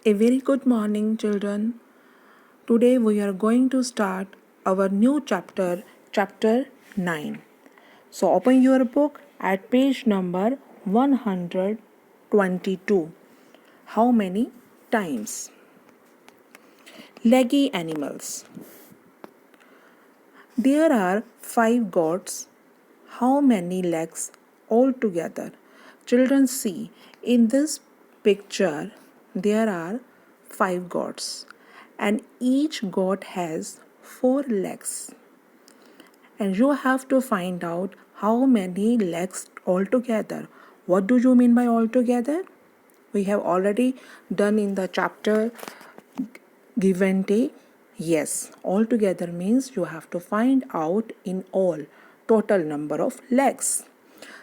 A very good morning, children. Today we are going to start our new chapter, chapter 9. So open your book at page number 122. How many times? Leggy animals. There are 5 goats. How many legs altogether? Children, see in this picture there are 5 goats and each goat has 4 legs. And you have to find out how many legs altogether. What do you mean by altogether? We have already done in the chapter give and take. Yes, altogether means you have to find out in all total number of legs.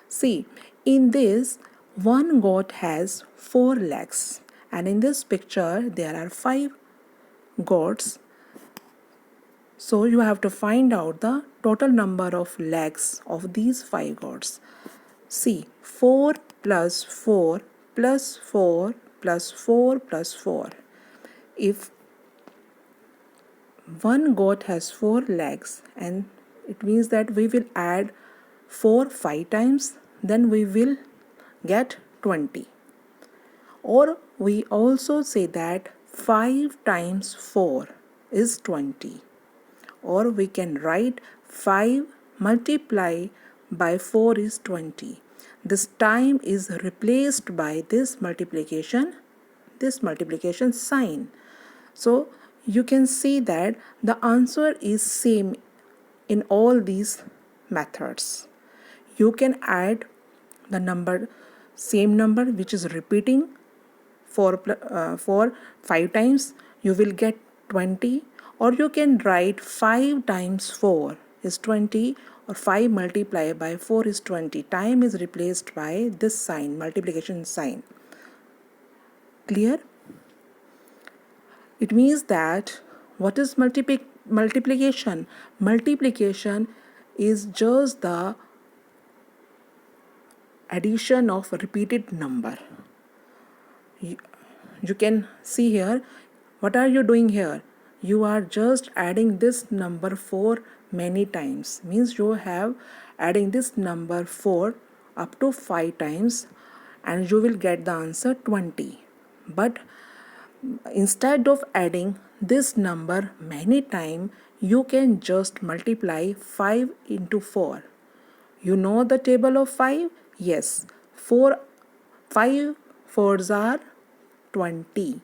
See, in this one goat has 4 legs and in this picture there are 5 goats. So you have to find out the total number of legs of these 5 goats. See, 4 plus 4 plus 4 plus 4 plus 4. If one goat has 4 legs and it means that we will add 4 5 times, then we will get 20. Or we also say that 5 times 4 is 20. Or we can write 5 multiplied by 4 is 20. This time is replaced by this multiplication sign. So you can see that the answer is same in all these methods. You can add the same number which is repeating for 5 times, you will get 20, or you can write 5 times 4 is 20 or 5 multiplied by 4 is 20. Time is replaced by this sign, multiplication sign. Clear? It means that what is multiplication? Multiplication is just the addition of a repeated number. You can see here, what are you doing here? You are just adding this number 4 many times. Means you have adding this number 4 up to 5 times and you will get the answer 20. But instead of adding this number many times, you can just multiply 5 into 4. You know the table of 5? Yes. 5 fours are 20.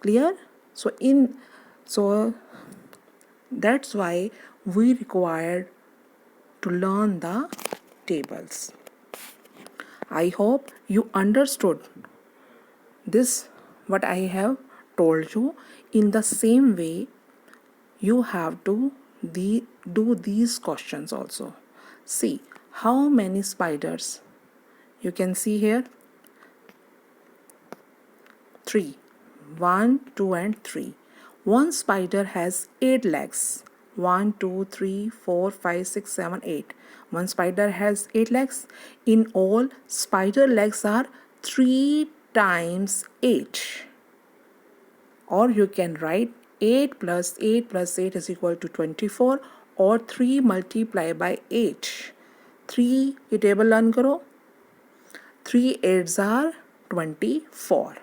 Clear? So that's why we required to learn the tables. I hope you understood this what I have told you. In the same way you have to do these questions also. See how many spiders. You can see here 3. 1, 2 and 3. One spider has 8 legs. 1, 2, 3, 4, 5, 6, 7, 8. One spider has 8 legs. In all, spider legs are 3 times 8. Or you can write 8 plus 8 plus 8 is equal to 24 or 3 multiplied by 8. 3 की table learn करो. 3 8s are 24.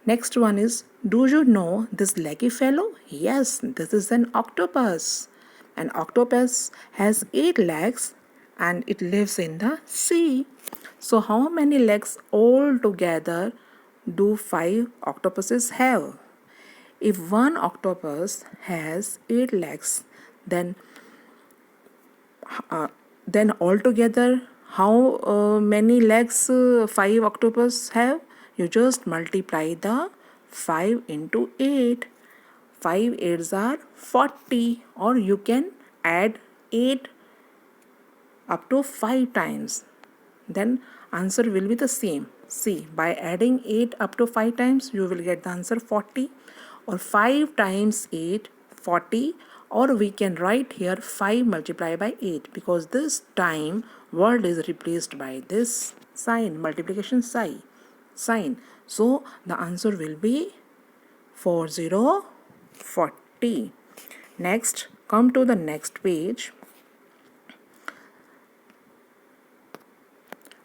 Next one is, do you know this leggy fellow? Yes, this is an octopus. An octopus has 8 legs and it lives in the sea. So how many legs altogether do 5 octopuses have? If one octopus has 8 legs, then altogether how many legs 5 octopus have? You just multiply the 5 into 8. 5 8s are 40, or you can add 8 up to 5 times. Then answer will be the same. See, by adding 8 up to 5 times, you will get the answer 40, or 5 times 8, 40, or we can write here 5 multiplied by 8 because this time word is replaced by this sign, multiplication sign. sign. So the answer will be 4040. Next, come to the next page.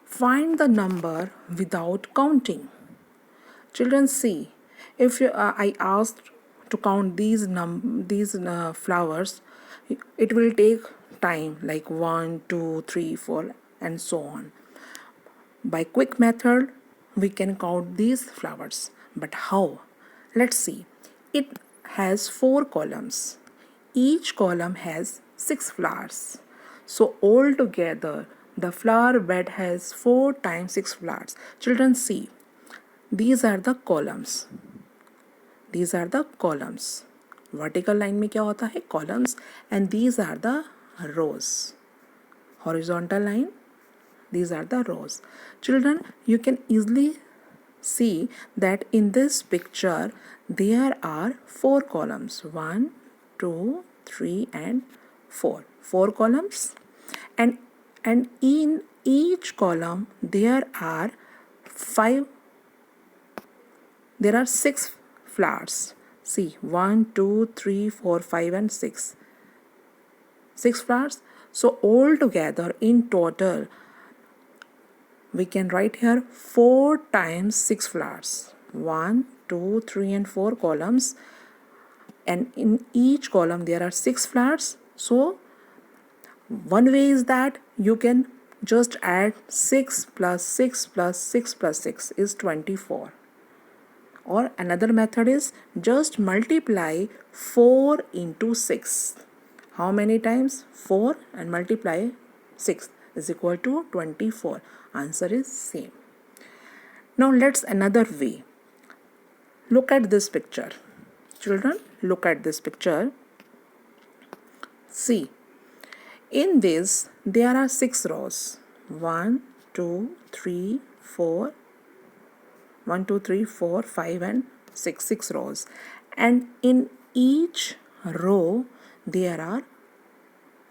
Find the number without counting. Children, see, if I asked to count these flowers, it will take time, like 1, 2, 3, 4, and so on. By quick method, we can count these flowers. But how? Let's see. It has 4 columns. Each column has 6 flowers. So altogether, the flower bed has 4 times 6 flowers. Children, see. These are the columns. These are the columns. Vertical line में क्या होता है? Columns. And these are the rows. Horizontal line. These are the rows. Children, you can easily see that in this picture there are 4 columns. 1, 2, 3 and 4. 4 columns. And in each column there are 6 flowers. See, 1, 2, 3, 4, 5 and 6. 6 flowers. So altogether in total we can write here 4 times 6 flowers. 1, 2, 3 and 4 columns, and in each column there are 6 flowers. So one way is that you can just add 6 plus 6 plus 6 plus 6 is 24. Or another method is just multiply 4 into 6. How many times? 4 and multiply 6 is equal to 24. Answer is same. Now let's another way. Look at this picture. Children, look at this picture. See, in this there are 6 rows. 1, 2, 3, 4. 1, 2, 3, 4, 5 and 6. 6 rows. And in each row there are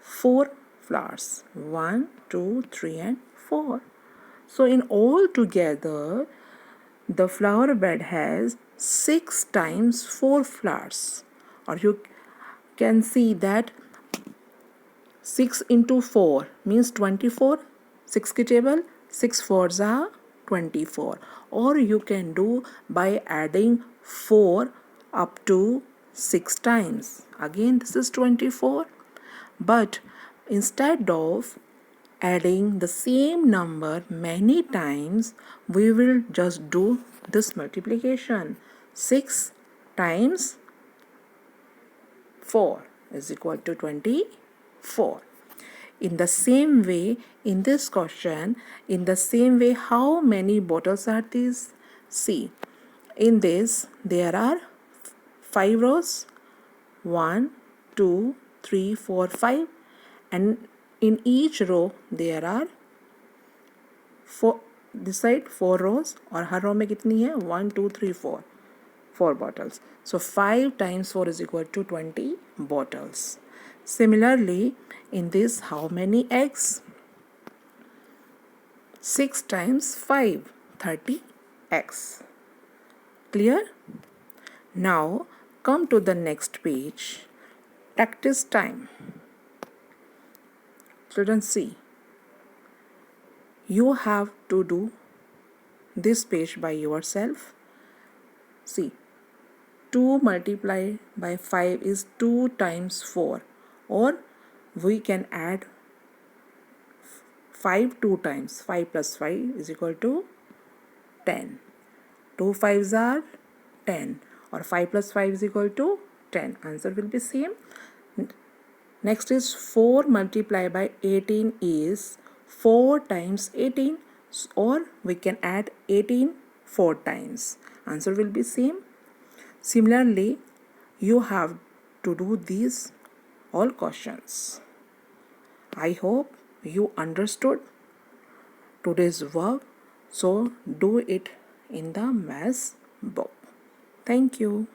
4 flowers. 1, 2, 3 and 4. So in all together the flower bed has 6 times 4 flowers. Or you can see that 6 into 4 means 24. 6 ki table, 6 fours are 24. Or you can do by adding 4 up to 6 times. Again this is 24. But instead of adding the same number many times, we will just do this multiplication. 6 times 4 is equal to 24. In the same way, in this question, in the same way, how many bottles are these? See, in this there are 5 rows. 1, 2, 3, 4, 5. And in each row there are 4, this side 4 rows. और हर row में कितनी है? 1, 2, 3, 4. 4 bottles. So 5 times 4 is equal to 20 bottles. Similarly, in this, how many eggs? 6 times 5, 30 eggs. Clear? Now come to the next page. Practice time. Children, see. You have to do this page by yourself. See, 2 multiplied by 5 is 2 times 4. Or we can add 5 2 times. 5 plus 5 is equal to 10. 2 5s are 10. Or 5 plus 5 is equal to 10. Answer will be same. Next is 4 multiplied by 18 is 4 times 18. Or we can add 18 4 times. Answer will be same. Similarly, you have to do these all questions. I hope you understood today's work. So do it in the maths book. Thank you.